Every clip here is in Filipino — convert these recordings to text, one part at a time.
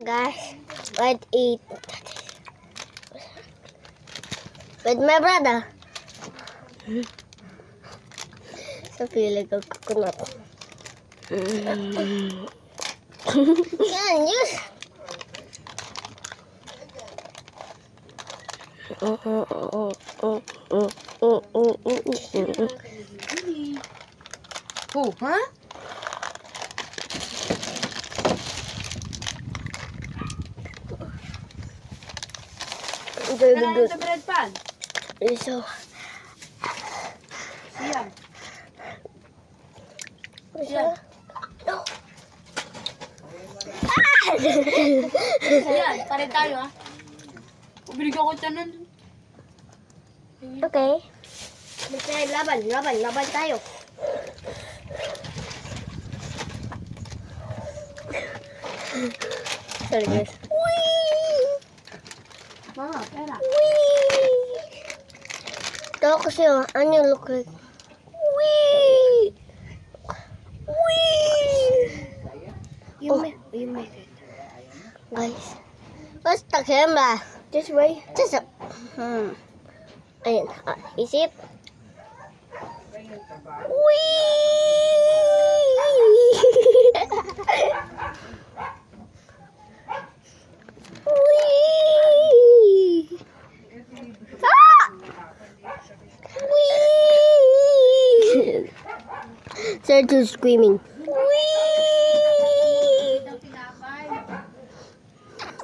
Guys, let's eat with my brother. So feeling of coconut. Yan, use. Oh, ha? Very Kailangan good. sa bread pan. So, Siyan. Siya. No. Siyan, parin tayo ha. Binigyan ko ito nun. Okay. Laban tayo. Sorry guys. Mama, pera. Ito kasi ano look like. Wee! You make it. Guys. What's the camera? This way. Just Ayan. Isip. Wee! Ah! Wee! Start to screaming. Wee!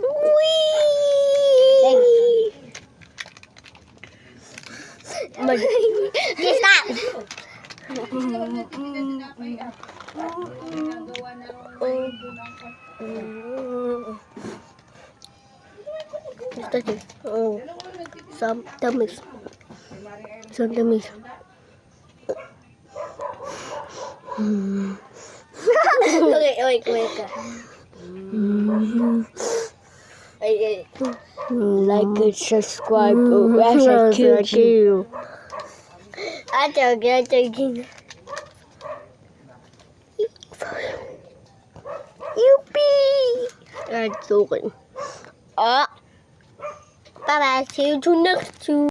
Wee! Stop! Oh, some dummies. Wait. Like and subscribe. you. I joking. Yuppie! I'm joking. Bye bye. See you to next two.